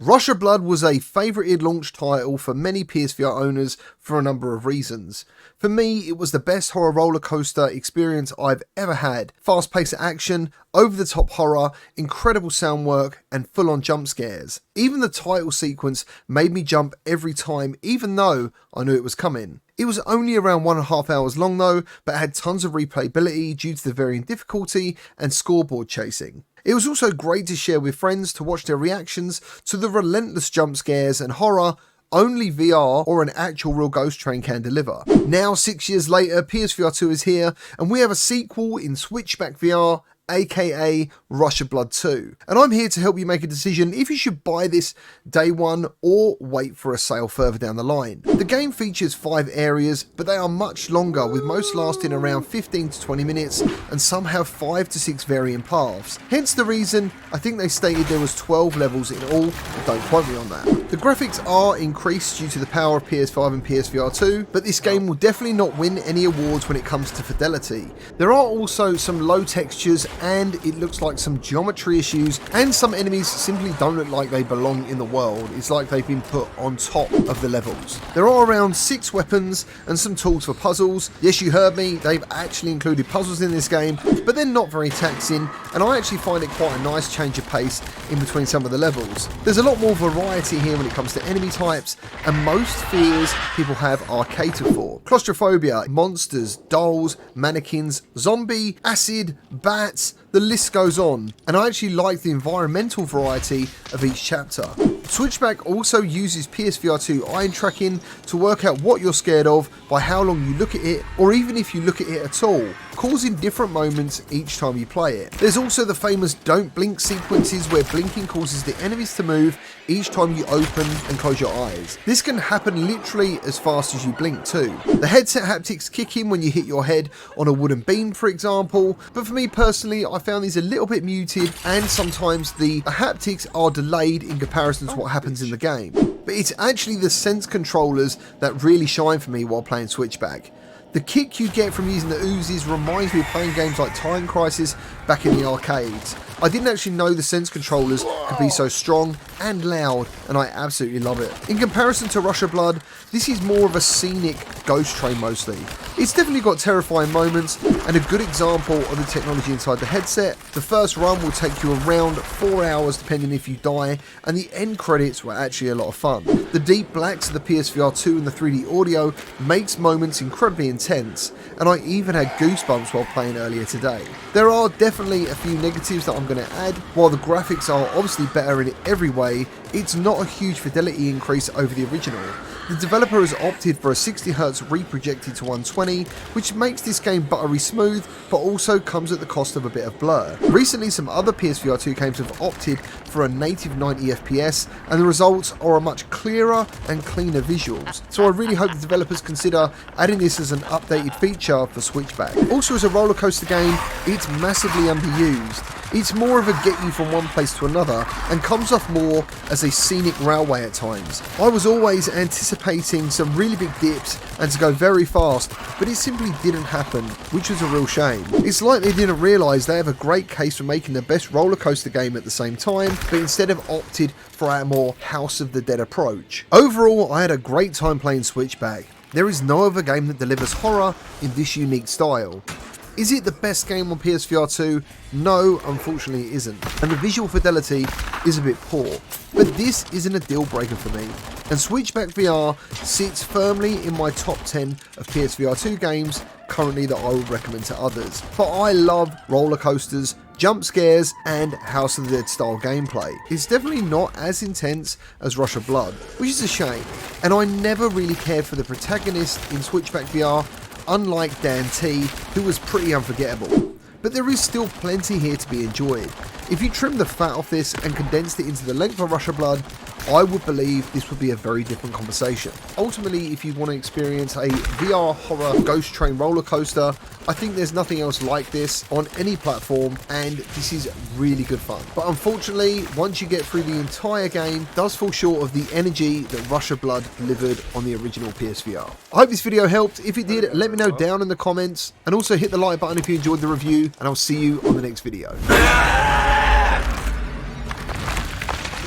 Rush of Blood was a favourited launch title for many PSVR owners for a number of reasons. For me, it was the best horror roller coaster experience I've ever had. Fast-paced action, over-the-top horror, incredible sound work, and full-on jump scares. Even the title sequence made me jump every time, even though I knew it was coming. It was only around 1.5 hours long though, but had tons of replayability due to the varying difficulty and scoreboard chasing. It was also great to share with friends to watch their reactions to the relentless jump scares and horror only VR or an actual real ghost train can deliver. Now 6 years later, PSVR2 is here and we have a sequel in Switchback VR, aka Rush of Blood 2. And I'm here to help you make a decision if you should buy this day one or wait for a sale further down the line. The game features 5 areas, but they are much longer, with most lasting around 15 to 20 minutes and some have 5 to 6 varying paths. Hence the reason I think they stated there was 12 levels in all, but don't quote me on that. The graphics are increased due to the power of PS5 and PSVR2, but this game will definitely not win any awards when it comes to fidelity. There are also some low textures and it looks like some geometry issues, and some enemies simply don't look like they belong in the world. It's like they've been put on top of the levels. There are around 6 weapons and some tools for puzzles. Yes, you heard me, they've actually included puzzles in this game, but they're not very taxing, and I actually find it quite a nice change of pace in between some of the levels. There's a lot more variety here when it comes to enemy types, and most fears people have are catered for. Claustrophobia, monsters, dolls, mannequins, zombie, acid, bats, the list goes on, and I actually like the environmental variety of each chapter. Switchback also uses PSVR2 eye tracking to work out what you're scared of by how long you look at it, or even if you look at it at all, causing different moments each time you play it. There's also the famous don't blink sequences where blinking causes the enemies to move each time you open and close your eyes. This can happen literally as fast as you blink too. The headset haptics kick in when you hit your head on a wooden beam, for example, but for me personally I found these a little bit muted, and sometimes the haptics are delayed in comparison to what happens in the game. But it's actually the sense controllers that really shine for me while playing Switchback. The kick you get from using the Uzis reminds me of playing games like Time Crisis back in the arcades. I didn't actually know the sense controllers could be so strong and loud, and I absolutely love it. In comparison to Rush of Blood, this is more of a scenic ghost train mostly. It's definitely got terrifying moments and a good example of the technology inside the headset. The first run will take you around 4 hours depending if you die, and the end credits were actually a lot of fun. The deep blacks of the PSVR2 and the 3D audio makes moments incredibly intense, and I even had goosebumps while playing earlier today. There are definitely a few negatives that I'm going to add. While the graphics are obviously better in every way, it's not a huge fidelity increase over the original. The developer has opted for a 60Hz reprojected to 120, which makes this game buttery smooth, but also comes at the cost of a bit of blur. Recently, some other PSVR2 games have opted for a native 90 FPS, and the results are a much clearer and cleaner visuals. So I really hope the developers consider adding this as an updated feature for Switchback. Also, as a roller coaster game, it's massively underused. It's more of a get you from one place to another and comes off more as a scenic railway at times. I was always anticipating some really big dips and to go very fast, but it simply didn't happen, which was a real shame. It's like they didn't realise they have a great case for making the best roller coaster game at the same time, but instead have opted for a more House of the Dead approach. Overall, I had a great time playing Switchback. There is no other game that delivers horror in this unique style. Is it the best game on PSVR2? No, unfortunately it isn't, and the visual fidelity is a bit poor, but this isn't a deal breaker for me, and Switchback VR sits firmly in my top 10 of PSVR2 games currently that I would recommend to others. But I love roller coasters, jump scares, and House of the Dead style gameplay. It's definitely not as intense as Rush of Blood, which is a shame, and I never really cared for the protagonist in Switchback VR, unlike Dan T, who was pretty unforgettable. But there is still plenty here to be enjoyed. If you trim the fat off this and condensed it into the length of Rush of Blood, I would believe this would be a very different conversation. Ultimately, if you want to experience a VR horror ghost train roller coaster, I think there's nothing else like this on any platform, and this is really good fun. But unfortunately, once you get through the entire game, it does fall short of the energy that Rush of Blood delivered on the original PSVR. I hope this video helped. If it did, let me know down in the comments, and also hit the like button if you enjoyed the review, and I'll see you on the next video.